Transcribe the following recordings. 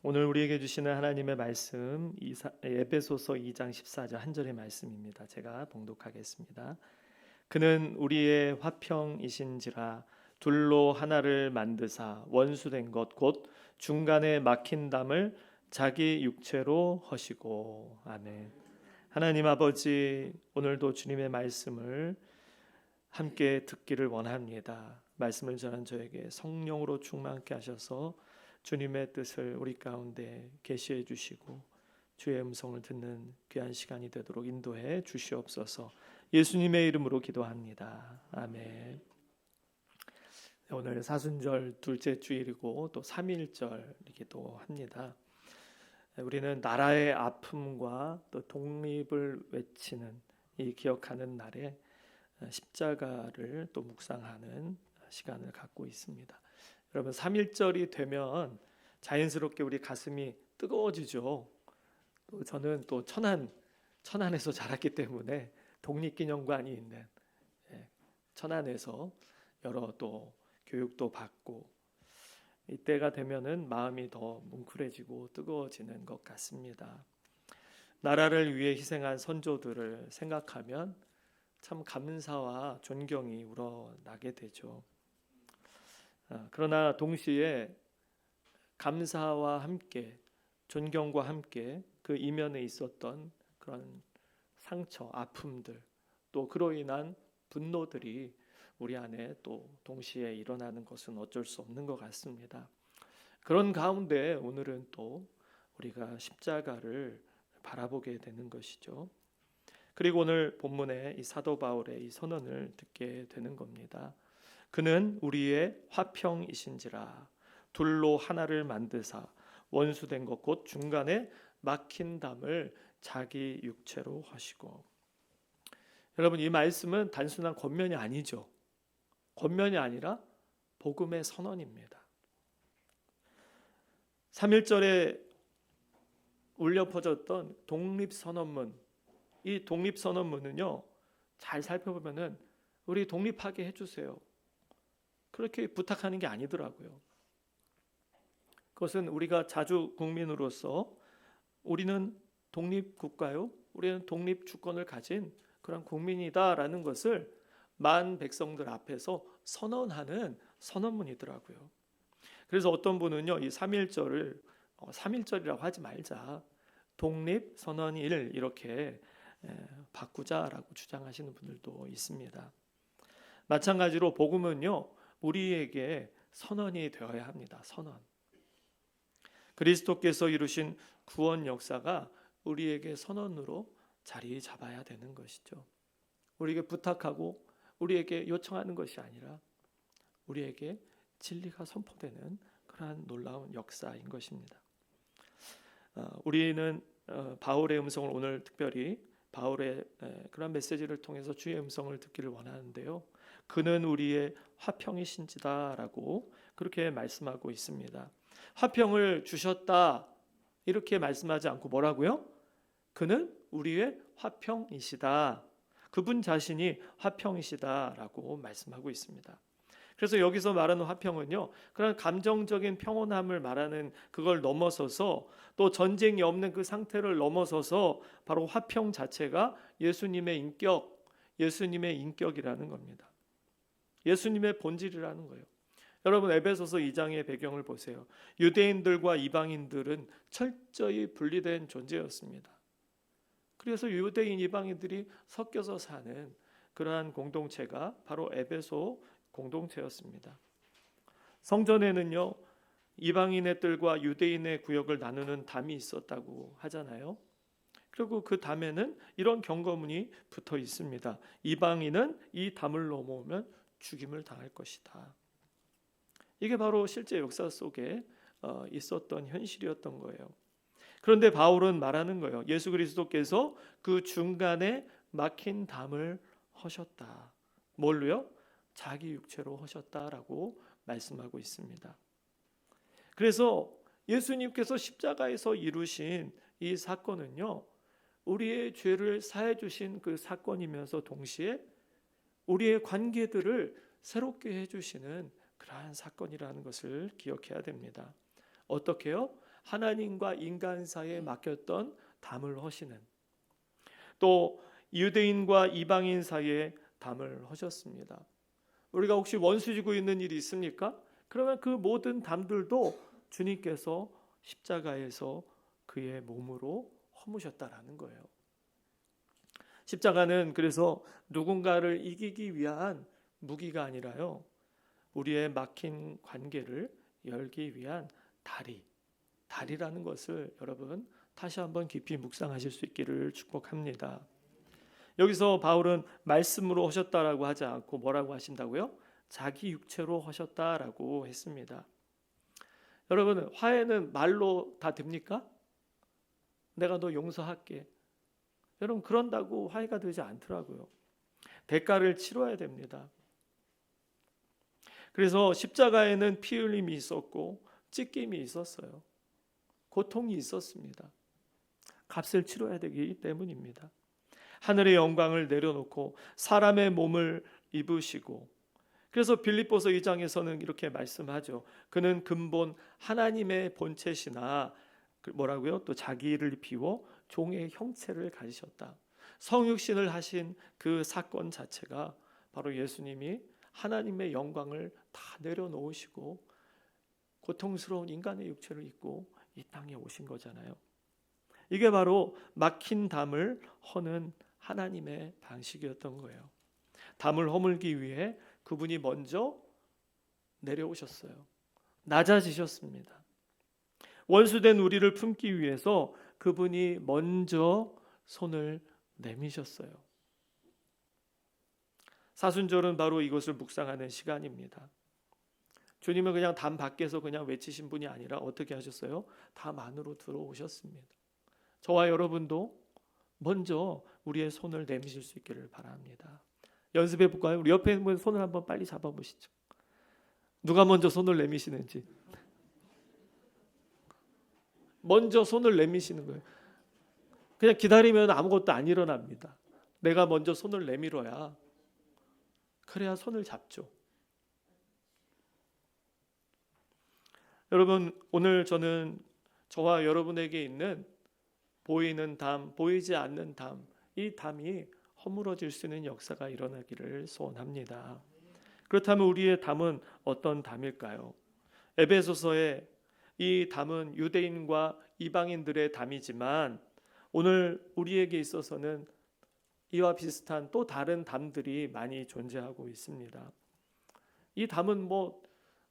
오늘 우리에게 주시는 하나님의 말씀 에베소서 2장 14절 한 절의 말씀입니다. 제가 봉독하겠습니다. 그는 우리의 화평이신지라 둘로 하나를 만드사 원수된 것 곧 중간에 막힌 담을 자기 육체로 허시고. 아멘. 하나님 아버지, 오늘도 주님의 말씀을 함께 듣기를 원합니다. 말씀을 전한 저에게 성령으로 충만케 하셔서 주님의 뜻을 우리 가운데 계시해 주시고 주의 음성을 듣는 귀한 시간이 되도록 인도해 주시옵소서. 예수님의 이름으로 기도합니다. 아멘. 오늘 사순절 둘째 주일이고 또 삼일절이기도 합니다. 우리는 나라의 아픔과 또 독립을 외치는 이 기억하는 날에 십자가를 또 묵상하는 시간을 갖고 있습니다. 여러분, 3.1절이 되면 자연스럽게 우리 가슴이 뜨거워지죠. 또 저는 또 천안에서 자랐기 때문에 독립기념관이 있는 천안에서 여러 또 교육도 받고 이때가 되면은 마음이 더 뭉클해지고 뜨거워지는 것 같습니다. 나라를 위해 희생한 선조들을 생각하면 참 감사와 존경이 우러나게 되죠. 그러나 동시에 감사와 함께 존경과 함께 그 이면에 있었던 그런 상처, 아픔들, 또 그로 인한 분노들이 우리 안에 또 동시에 일어나는 것은 어쩔 수 없는 것 같습니다. 그런 가운데 오늘은 또 우리가 십자가를 바라보게 되는 것이죠. 그리고 오늘 본문에 이 사도 바울의 이 선언을 듣게 되는 겁니다. 그는 우리의 화평이신지라 둘로 하나를 만드사 원수된 것 곧 중간에 막힌 담을 자기 육체로 하시고. 여러분, 이 말씀은 단순한 권면이 아니죠. 권면이 아니라 복음의 선언입니다. 3.1절에 울려 퍼졌던 독립선언문, 이 독립선언문은요, 잘 살펴보면은 우리 독립하게 해주세요, 그렇게 부탁하는 게 아니더라고요. 그것은 우리가 자주 국민으로서 우리는 독립국가요, 우리는 독립주권을 가진 그런 국민이다라는 것을 만 백성들 앞에서 선언하는 선언문이더라고요. 그래서 어떤 분은요, 이 3.1절을 3.1절이라고 하지 말자, 독립선언일 이렇게 바꾸자라고 주장하시는 분들도 있습니다. 마찬가지로 복음은요, 우리에게 선언이 되어야 합니다. 선언. 그리스도께서 이루신 구원 역사가 우리에게 선언으로 자리 잡아야 되는 것이죠. 우리에게 부탁하고 우리에게 요청하는 것이 아니라 우리에게 진리가 선포되는 그러한 놀라운 역사인 것입니다. 우리는 바울의 음성을 오늘 특별히 바울의 그런 메시지를 통해서 주의 음성을 듣기를 원하는데요. 그는 우리의 화평이신지다라고 그렇게 말씀하고 있습니다. 화평을 주셨다 이렇게 말씀하지 않고 뭐라고요? 그는 우리의 화평이시다. 그분 자신이 화평이시다라고 말씀하고 있습니다. 그래서 여기서 말하는 화평은요, 그런 감정적인 평온함을 말하는 그걸 넘어서서 또 전쟁이 없는 그 상태를 넘어서서 바로 화평 자체가 예수님의 인격이라는 겁니다. 예수님의 본질이라는 거예요. 여러분, 에베소서 2장의 배경을 보세요. 유대인들과 이방인들은 철저히 분리된 존재였습니다. 그래서 유대인, 이방인들이 섞여서 사는 그러한 공동체가 바로 에베소 공동체였습니다. 성전에는요, 이방인의 뜰과 유대인의 구역을 나누는 담이 있었다고 하잖아요. 그리고 그 담에는 이런 경고문이 붙어 있습니다. 이방인은 이 담을 넘어오면 죽임을 당할 것이다. 이게 바로 실제 역사 속에 있었던 현실이었던 거예요. 그런데 바울은 말하는 거예요. 예수 그리스도께서 그 중간에 막힌 담을 허셨다. 뭘로요? 자기 육체로 허셨다라고 말씀하고 있습니다. 그래서 예수님께서 십자가에서 이루신 이 사건은요, 우리의 죄를 사해 주신 그 사건이면서 동시에 우리의 관계들을 새롭게 해주시는 그러한 사건이라는 것을 기억해야 됩니다. 어떻게요? 하나님과 인간 사이에 막혔던 담을 허시는, 또 유대인과 이방인 사이에 담을 허셨습니다. 우리가 혹시 원수 지고 있는 일이 있습니까? 그러면 그 모든 담들도 주님께서 십자가에서 그의 몸으로 허무셨다라는 거예요. 십자가는 그래서 누군가를 이기기 위한 무기가 아니라요, 우리의 막힌 관계를 열기 위한 다리라는 것을 여러분 다시 한번 깊이 묵상하실 수 있기를 축복합니다. 여기서 바울은 말씀으로 하셨다라고 하지 않고 뭐라고 하신다고요? 자기 육체로 하셨다라고 했습니다. 여러분, 화해는 말로 다 됩니까? 내가 너 용서할게. 여러분, 그런다고 화해가 되지 않더라고요. 대가를 치러야 됩니다. 그래서 십자가에는 피 흘림이 있었고 찢김이 있었어요. 고통이 있었습니다. 값을 치러야 되기 때문입니다. 하늘의 영광을 내려놓고 사람의 몸을 입으시고, 그래서 빌립보서 2장에서는 이렇게 말씀하죠. 그는 근본 하나님의 본체시나 뭐라고요? 또 자기를 비워 종의 형체를 가지셨다. 성육신을 하신 그 사건 자체가 바로 예수님이 하나님의 영광을 다 내려놓으시고 고통스러운 인간의 육체를 입고 이 땅에 오신 거잖아요. 이게 바로 막힌 담을 허는 하나님의 방식이었던 거예요. 담을 허물기 위해 그분이 먼저 내려오셨어요. 낮아지셨습니다. 원수된 우리를 품기 위해서 그분이 먼저 손을 내미셨어요. 사순절은 바로 이것을 묵상하는 시간입니다. 주님은 그냥 담 밖에서 그냥 외치신 분이 아니라 어떻게 하셨어요? 담 안으로 들어오셨습니다. 저와 여러분도 먼저 우리의 손을 내미실 수 있기를 바랍니다. 연습해 볼까요? 우리 옆에 있는 분 손을 한번 빨리 잡아보시죠. 누가 먼저 손을 내미시는지. 먼저 손을 내미시는 거예요. 그냥 기다리면 아무것도 안 일어납니다. 내가 먼저 손을 내밀어야, 그래야 손을 잡죠. 여러분, 오늘 저는 저와 여러분에게 있는 보이는 담, 보이지 않는 담, 이 담이 허물어질 수 있는 역사가 일어나기를 소원합니다. 그렇다면 우리의 담은 어떤 담일까요? 에베소서의 이 담은 유대인과 이방인들의 담이지만 오늘 우리에게 있어서는 이와 비슷한 또 다른 담들이 많이 존재하고 있습니다. 이 담은 뭐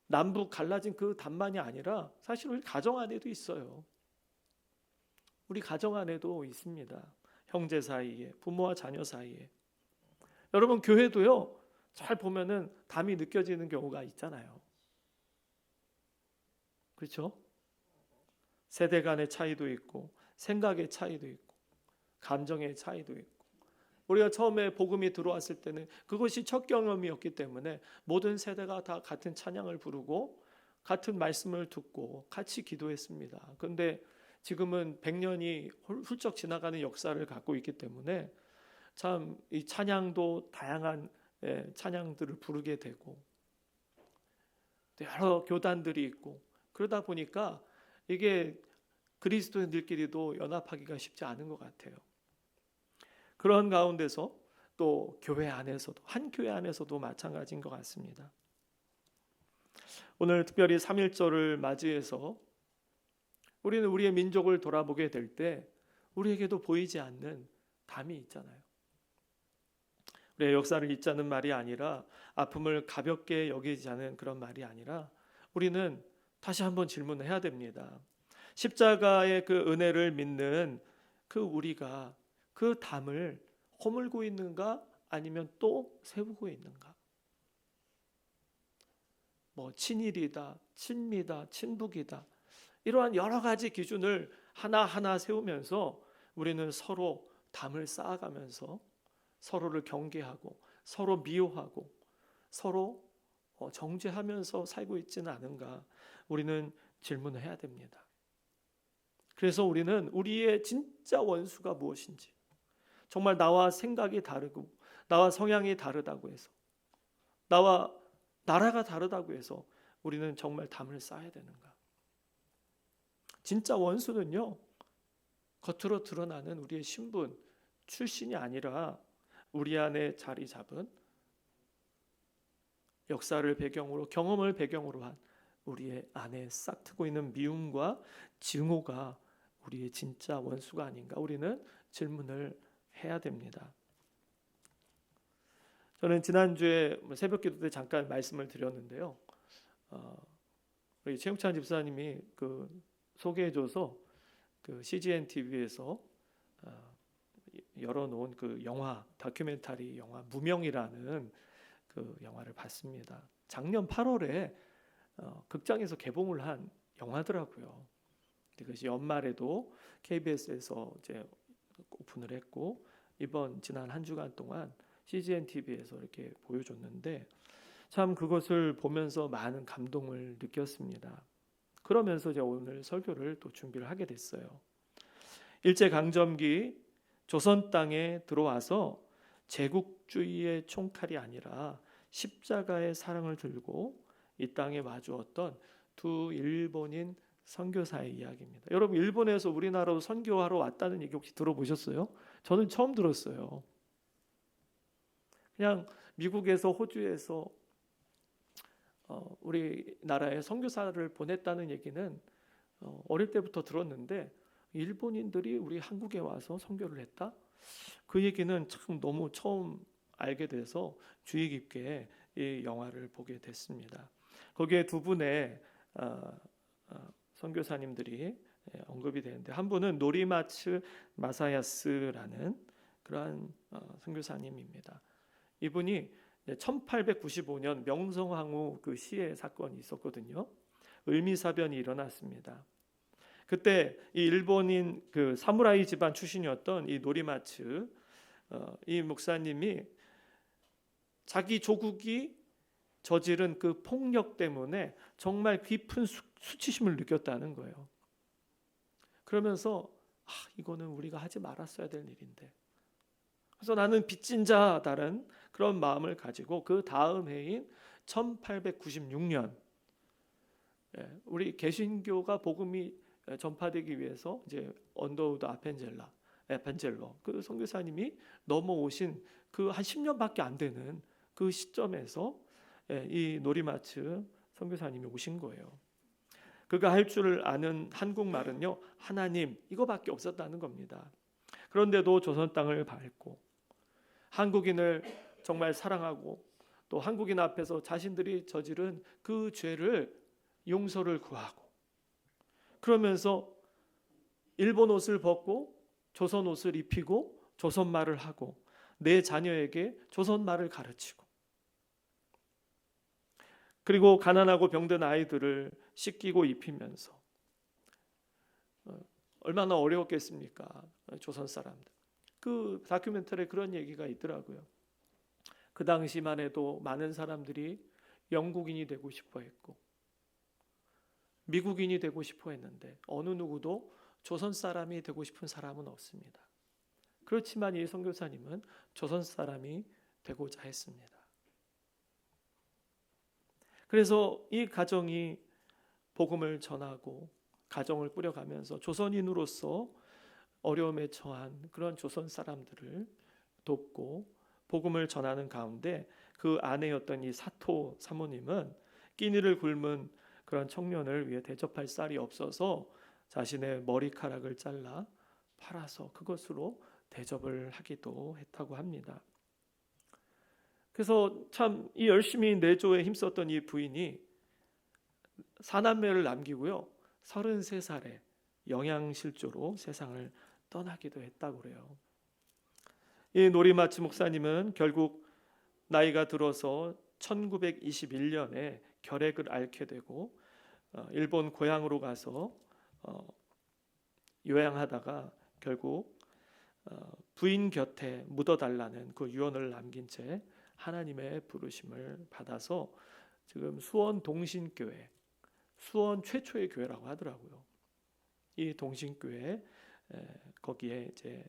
남북 갈라진 그 담만이 아니라 사실 우리 가정 안에도 있어요. 우리 가정 안에도 있습니다. 형제 사이에, 부모와 자녀 사이에. 여러분, 교회도요, 잘 보면은 담이 느껴지는 경우가 있잖아요. 그렇죠? 세대 간의 차이도 있고, 생각의 차이도 있고, 감정의 차이도 있고. 우리가 처음에 복음이 들어왔을 때는 그것이 첫 경험이었기 때문에 모든 세대가 다 같은 찬양을 부르고 같은 말씀을 듣고 같이 기도했습니다. 그런데 지금은 100년이 훌쩍 지나가는 역사를 갖고 있기 때문에 참 이 찬양도 다양한 찬양들을 부르게 되고 여러 교단들이 있고, 그러다 보니까 이게 그리스도인들끼리도 연합하기가 쉽지 않은 것 같아요. 그런 가운데서 또 교회 안에서도, 한 교회 안에서도 마찬가지인 것 같습니다. 오늘 특별히 3.1절을 맞이해서 우리는 우리의 민족을 돌아보게 될 때 우리에게도 보이지 않는 담이 있잖아요. 우리의 역사를 잊자는 말이 아니라, 아픔을 가볍게 여기자는 그런 말이 아니라, 우리는 다시 한번 질문을 해야 됩니다. 십자가의 그 은혜를 믿는 그 우리가 그 담을 허물고 있는가, 아니면 또 세우고 있는가? 뭐 친일이다, 친미다, 친북이다, 이러한 여러 가지 기준을 하나하나 세우면서 우리는 서로 담을 쌓아가면서 서로를 경계하고 서로 미워하고 서로 정죄하면서 살고 있지는 않은가, 우리는 질문을 해야 됩니다. 그래서 우리는 우리의 진짜 원수가 무엇인지, 정말 나와 생각이 다르고 나와 성향이 다르다고 해서, 나와 나라가 다르다고 해서 우리는 정말 담을 쌓아야 되는가? 진짜 원수는요, 겉으로 드러나는 우리의 신분, 출신이 아니라 우리 안에 자리 잡은 역사를 배경으로, 경험을 배경으로 한 우리의 안에 싹트고 있는 미움과 증오가 우리의 진짜 원수가 아닌가, 우리는 질문을 해야 됩니다. 저는 지난주에 새벽기도 때 잠깐 말씀을 드렸는데요. 우리 최영찬 집사님이 소개해줘서 CGN TV에서 열어놓은 영화, 다큐멘터리 영화 무명이라는 영화를 봤습니다. 작년 8월에 극장에서 개봉을 한 영화더라고요. 그것이 연말에도 KBS에서 이제 오픈을 했고, 지난 한 주간 동안 CGN TV에서 이렇게 보여줬는데, 참 그것을 보면서 많은 감동을 느꼈습니다. 그러면서 제가 오늘 설교를 또 준비를 하게 됐어요. 일제강점기 조선 땅에 들어와서 제국주의의 총칼이 아니라 십자가의 사랑을 들고 이 땅에 마주었던 두 일본인 선교사의 이야기입니다. 여러분, 일본에서 우리나라로 선교하러 왔다는 얘기 혹시 들어보셨어요? 저는 처음 들었어요. 그냥 미국에서, 호주에서 우리나라에 선교사를 보냈다는 얘기는 어릴 때부터 들었는데, 일본인들이 우리 한국에 와서 선교를 했다? 그 얘기는 참 너무 처음 알게 돼서 주의 깊게 이 영화를 보게 됐습니다. 거기에 두 분의 선교사님들이 언급이 되는데, 한 분은 노리마츠 마사야스라는 그러한 선교사님입니다. 이분이 1895년 명성황후 시해 사건이 있었거든요. 을미사변이 일어났습니다. 그때 이 일본인 사무라이 집안 출신이었던 이 노리마츠 이 목사님이 자기 조국이 저지른 그 폭력 때문에 정말 깊은 수치심을 느꼈다는 거예요. 그러면서 이거는 우리가 하지 말았어야 될 일인데, 그래서 나는 빚진 자다는 그런 마음을 가지고 그 다음 해인 1896년 우리 개신교가 복음이 전파되기 위해서 이제 언더우드 아펜젤러 그 선교사님이 넘어오신 한 10년밖에 안 되는 그 시점에서 이 노리마츠 선교사님이 오신 거예요. 그가 할 줄 아는 한국말은요, 하나님 이거밖에 없었다는 겁니다. 그런데도 조선 땅을 밟고 한국인을 정말 사랑하고, 또 한국인 앞에서 자신들이 저지른 그 죄를 용서를 구하고, 그러면서 일본 옷을 벗고 조선 옷을 입히고 조선 말을 하고 내 자녀에게 조선 말을 가르치고, 그리고 가난하고 병든 아이들을 씻기고 입히면서, 얼마나 어려웠겠습니까? 조선 사람들. 그 다큐멘터리에 그런 얘기가 있더라고요. 그 당시만 해도 많은 사람들이 영국인이 되고 싶어 했고 미국인이 되고 싶어 했는데 어느 누구도 조선 사람이 되고 싶은 사람은 없습니다. 그렇지만 이 선교사님은 조선 사람이 되고자 했습니다. 그래서 이 가정이 복음을 전하고 가정을 꾸려가면서 조선인으로서 어려움에 처한 그런 조선 사람들을 돕고 복음을 전하는 가운데, 그 아내였던 이 사토 사모님은 끼니를 굶은 그런 청년을 위해 대접할 쌀이 없어서 자신의 머리카락을 잘라 팔아서 그것으로 대접을 하기도 했다고 합니다. 그래서 참 이 열심히 내조에 힘썼던 이 부인이 4남매를 남기고요, 33살에 영양실조로 세상을 떠나기도 했다고 그래요. 이 노리마츠 목사님은 결국 나이가 들어서 1921년에 결핵을 앓게 되고 일본 고향으로 가서 요양하다가 결국 부인 곁에 묻어달라는 그 유언을 남긴 채 하나님의 부르심을 받아서 지금 수원 동신교회, 수원 최초의 교회라고 하더라고요. 이 동신교회 거기에 이제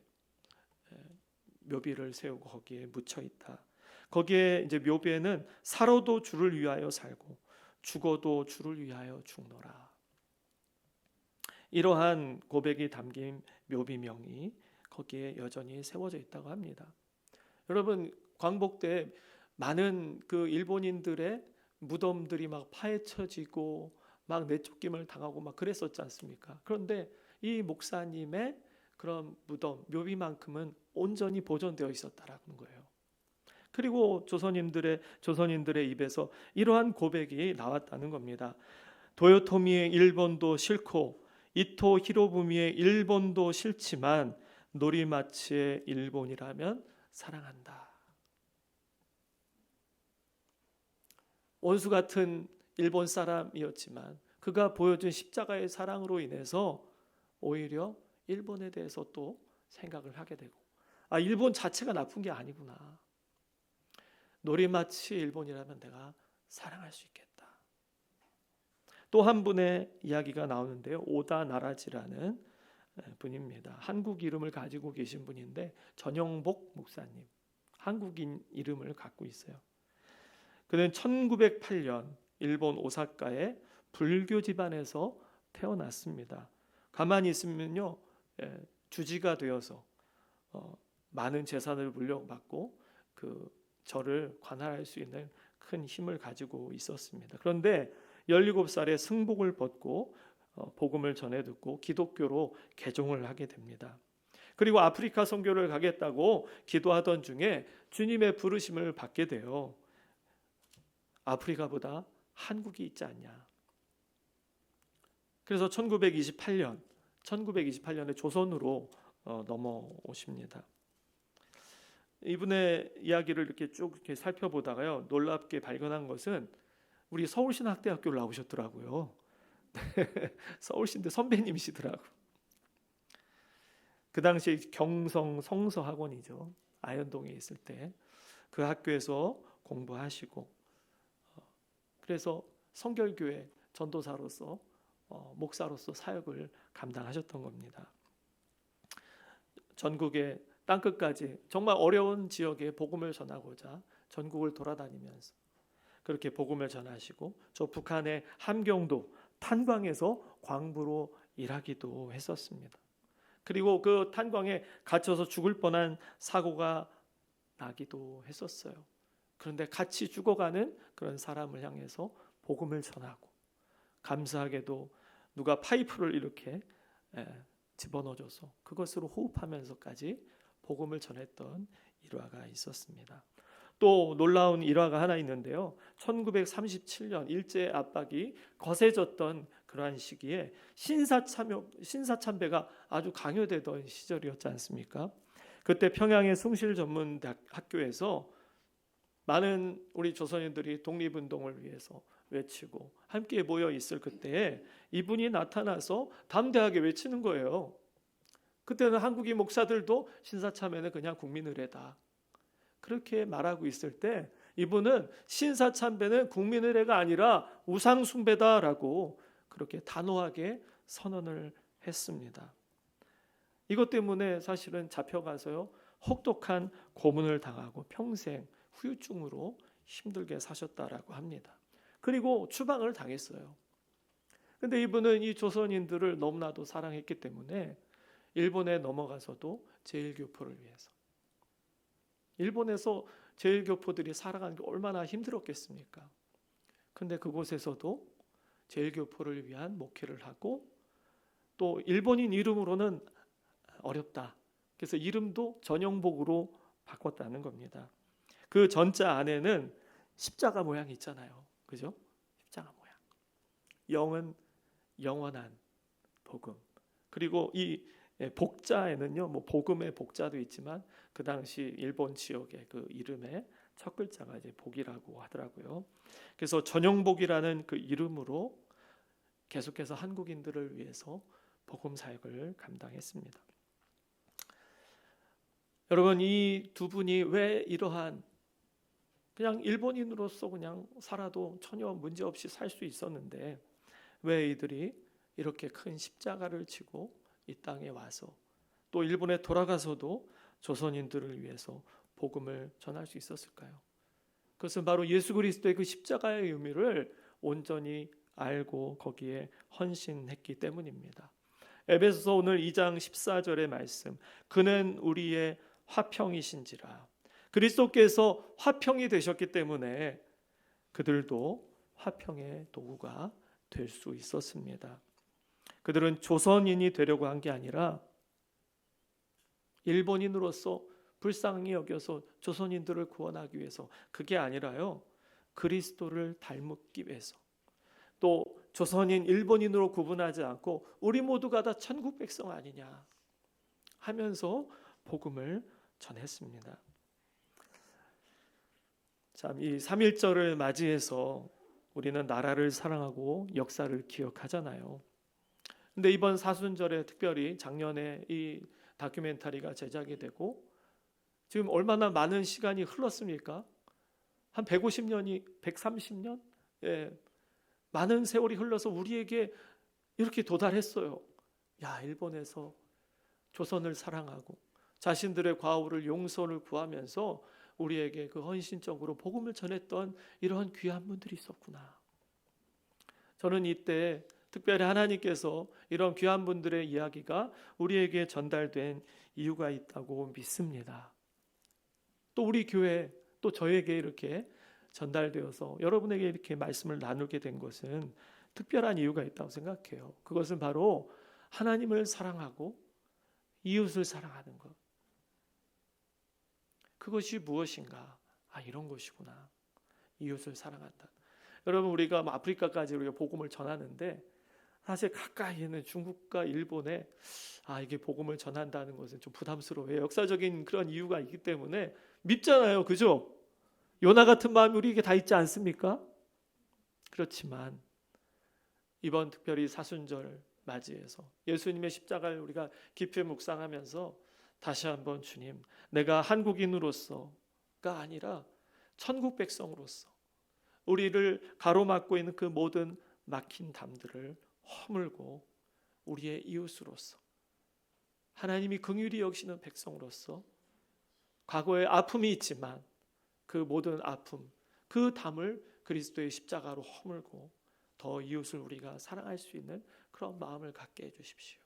묘비를 세우고 거기에 묻혀 있다. 거기에 이제 묘비에는 살아도 주를 위하여 살고 죽어도 주를 위하여 죽노라. 이러한 고백이 담긴 묘비명이 거기에 여전히 세워져 있다고 합니다. 여러분, 광복 때 많은 그 일본인들의 무덤들이 막 파헤쳐지고 막 내쫓김을 당하고 막 그랬었지 않습니까? 그런데 이 목사님의 그런 무덤, 묘비만큼은 온전히 보존되어 있었다라는 거예요. 그리고 조선인들의 입에서 이러한 고백이 나왔다는 겁니다. 도요토미의 일본도 싫고 이토 히로부미의 일본도 싫지만 노리마치의 일본이라면 사랑한다. 원수 같은 일본 사람이었지만 그가 보여준 십자가의 사랑으로 인해서 오히려 일본에 대해서 또 생각을 하게 되고, 일본 자체가 나쁜 게 아니구나. 노리마치 일본이라면 내가 사랑할 수 있겠다. 또 한 분의 이야기가 나오는데요. 오다 나라지라는 분입니다. 한국 이름을 가지고 계신 분인데 전영복 목사님, 한국인 이름을 갖고 있어요. 그는 1908년 일본 오사카의 불교 집안에서 태어났습니다. 가만히 있으면요, 주지가 되어서 많은 재산을 물려받고 그 절을 관할할 수 있는 큰 힘을 가지고 있었습니다. 그런데 17살에 승복을 벗고 복음을 전해 듣고 기독교로 개종을 하게 됩니다. 그리고 아프리카 선교를 가겠다고 기도하던 중에 주님의 부르심을 받게 돼요. 아프리카보다 한국이 있지 않냐. 그래서 1928년에 조선으로 넘어오십니다. 이분의 이야기를 이렇게 쭉 이렇게 살펴보다가요, 놀랍게 발견한 것은 우리 서울신학대학교를 나오셨더라고요. 서울신대 선배님이시더라고. 그 당시 경성 성서학원이죠. 아현동에 있을 때 그 학교에서 공부하시고, 그래서 성결교회 전도사로서 목사로서 사역을 감당하셨던 겁니다. 전국의 땅끝까지 정말 어려운 지역에 복음을 전하고자 전국을 돌아다니면서 그렇게 복음을 전하시고, 저 북한의 함경도 탄광에서 광부로 일하기도 했었습니다. 그리고 그 탄광에 갇혀서 죽을 뻔한 사고가 나기도 했었어요. 그런데 같이 죽어가는 그런 사람을 향해서 복음을 전하고, 감사하게도 누가 파이프를 이렇게 집어넣어줘서 그것으로 호흡하면서까지 복음을 전했던 일화가 있었습니다. 또 놀라운 일화가 하나 있는데요. 1937년 일제 압박이 거세졌던 그러한 시기에 신사참배가 아주 강요되던 시절이었지 않습니까? 그때 평양의 숭실전문학교에서 많은 우리 조선인들이 독립운동을 위해서 외치고 함께 모여 있을 그때에 이분이 나타나서 담대하게 외치는 거예요. 그때는 한국인 목사들도 신사참배는 그냥 국민의례다, 그렇게 말하고 있을 때 이분은 신사참배는 국민의례가 아니라 우상숭배다라고 그렇게 단호하게 선언을 했습니다. 이것 때문에 사실은 잡혀가서요, 혹독한 고문을 당하고 평생 후유증으로 힘들게 사셨다라고 합니다. 그리고 추방을 당했어요. 근데 이분은 이 조선인들을 너무나도 사랑했기 때문에 일본에 넘어가서도 제일교포를 위해서, 일본에서 제일교포들이 살아가는 게 얼마나 힘들었겠습니까? 근데 그곳에서도 제일교포를 위한 목회를 하고, 또 일본인 이름으로는 어렵다, 그래서 이름도 전영복으로 바꿨다는 겁니다. 그 전자 안에는 십자가 모양이 있잖아요, 그죠? 십자가 모양. 영은 영원한 복음. 그리고 이 복자에는요, 뭐 복음의 복자도 있지만 그 당시 일본 지역의 그 이름의 첫 글자가 이제 복이라고 하더라고요. 그래서 전영복이라는 그 이름으로 계속해서 한국인들을 위해서 복음 사역을 감당했습니다. 여러분, 이 두 분이 왜 이러한 그냥 일본인으로서 그냥 살아도 전혀 문제없이 살 수 있었는데 왜 이들이 이렇게 큰 십자가를 지고 이 땅에 와서 또 일본에 돌아가서도 조선인들을 위해서 복음을 전할 수 있었을까요? 그것은 바로 예수 그리스도의 그 십자가의 의미를 온전히 알고 거기에 헌신했기 때문입니다. 에베소서 오늘 2장 14절의 말씀, 그는 우리의 화평이신지라. 그리스도께서 화평이 되셨기 때문에 그들도 화평의 도구가 될 수 있었습니다. 그들은 조선인이 되려고 한 게 아니라 일본인으로서 불쌍히 여겨서 조선인들을 구원하기 위해서, 그게 아니라요, 그리스도를 닮기 위해서, 또 조선인 일본인으로 구분하지 않고 우리 모두가 다 천국 백성 아니냐 하면서 복음을 전했습니다. 참, 이 3.1절을 맞이해서 우리는 나라를 사랑하고 역사를 기억하잖아요. 근데 이번 사순절에 특별히 작년에 이 다큐멘터리가 제작이 되고 지금 얼마나 많은 시간이 흘렀습니까? 한 150년이 130년? 예, 많은 세월이 흘러서 우리에게 이렇게 도달했어요. 야, 일본에서 조선을 사랑하고 자신들의 과오를 용서를 구하면서 우리에게 그 헌신적으로 복음을 전했던 이러한 귀한 분들이 있었구나. 저는 이때 특별히 하나님께서 이런 귀한 분들의 이야기가 우리에게 전달된 이유가 있다고 믿습니다. 또 우리 교회, 또 저에게 이렇게 전달되어서 여러분에게 이렇게 말씀을 나누게 된 것은 특별한 이유가 있다고 생각해요. 그것은 바로 하나님을 사랑하고 이웃을 사랑하는 것. 그것이 무엇인가? 아, 이런 것이구나. 이웃을 사랑한다. 여러분, 우리가 아프리카까지 우리가 복음을 전하는데 사실 가까이 있는 중국과 일본에 이게 복음을 전한다는 것은 좀 부담스러워요. 역사적인 그런 이유가 있기 때문에 밉잖아요. 그죠? 요나 같은 마음이 우리에게 다 있지 않습니까? 그렇지만 이번 특별히 사순절 맞이해서 예수님의 십자가를 우리가 깊이 묵상하면서 다시 한번 주님, 내가 한국인으로서가 아니라 천국 백성으로서 우리를 가로막고 있는 그 모든 막힌 담들을 허물고 우리의 이웃으로서 하나님이 긍휼히 여기시는 백성으로서 과거에 아픔이 있지만 그 모든 아픔, 그 담을 그리스도의 십자가로 허물고 더 이웃을 우리가 사랑할 수 있는 그런 마음을 갖게 해주십시오.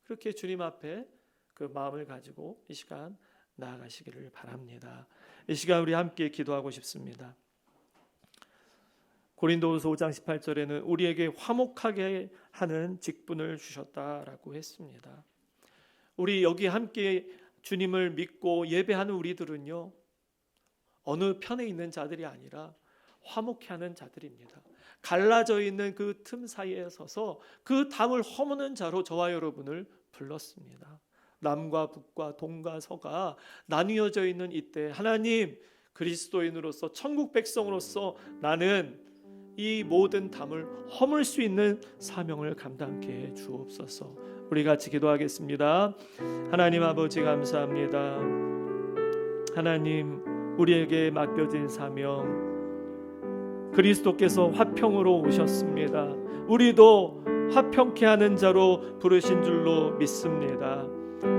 그렇게 주님 앞에 그 마음을 가지고 이 시간 나아가시기를 바랍니다. 이 시간 우리 함께 기도하고 싶습니다. 고린도후서 5장 18절에는 우리에게 화목하게 하는 직분을 주셨다라고 했습니다. 우리 여기 함께 주님을 믿고 예배하는 우리들은요, 어느 편에 있는 자들이 아니라 화목해 하는 자들입니다. 갈라져 있는 그 틈 사이에 서서 그 담을 허무는 자로 저와 여러분을 불렀습니다. 남과 북과 동과 서가 나뉘어져 있는 이때 하나님, 그리스도인으로서 천국 백성으로서 나는 이 모든 담을 허물 수 있는 사명을 감당케 해 주옵소서. 우리 같이 기도하겠습니다. 하나님 아버지, 감사합니다. 하나님, 우리에게 맡겨진 사명, 그리스도께서 화평으로 오셨습니다. 우리도 화평케 하는 자로 부르신 줄로 믿습니다.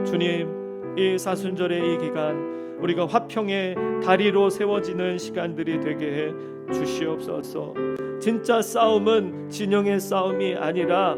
주님, 이 사순절의 이 기간 우리가 화평의 다리로 세워지는 시간들이 되게 해 주시옵소서. 진짜 싸움은 진영의 싸움이 아니라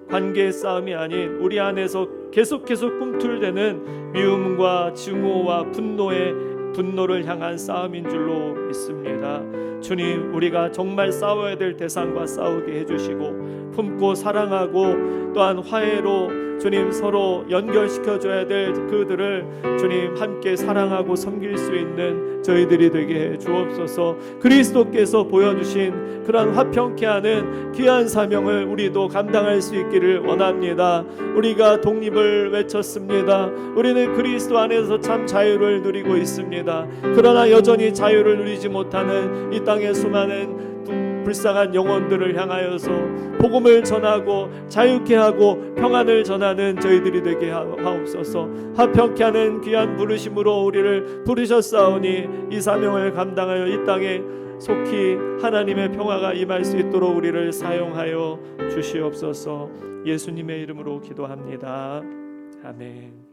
관계의 싸움이 아닌 우리 안에서 계속해서 꿈틀대는 미움과 증오와 분노를 향한 싸움인 줄로 믿습니다. 주님, 우리가 정말 싸워야 될 대상과 싸우게 해주시고 품고 사랑하고 또한 화해로 주님 서로 연결시켜줘야 될 그들을 주님 함께 사랑하고 섬길 수 있는 저희들이 되게 해 주옵소서. 그리스도께서 보여주신 그런 화평케 하는 귀한 사명을 우리도 감당할 수 있기를 원합니다. 우리가 독립을 외쳤습니다. 우리는 그리스도 안에서 참 자유를 누리고 있습니다. 그러나 여전히 자유를 누리지 못하는 이 땅의 수많은 불쌍한 영혼들을 향하여서 복음을 전하고 자유케 하고 평안을 전하는 저희들이 되게 하옵소서. 화평케 하는 귀한 부르심으로 우리를 부르셨사오니 이 사명을 감당하여 이 땅에 속히 하나님의 평화가 임할 수 있도록 우리를 사용하여 주시옵소서. 예수님의 이름으로 기도합니다. 아멘.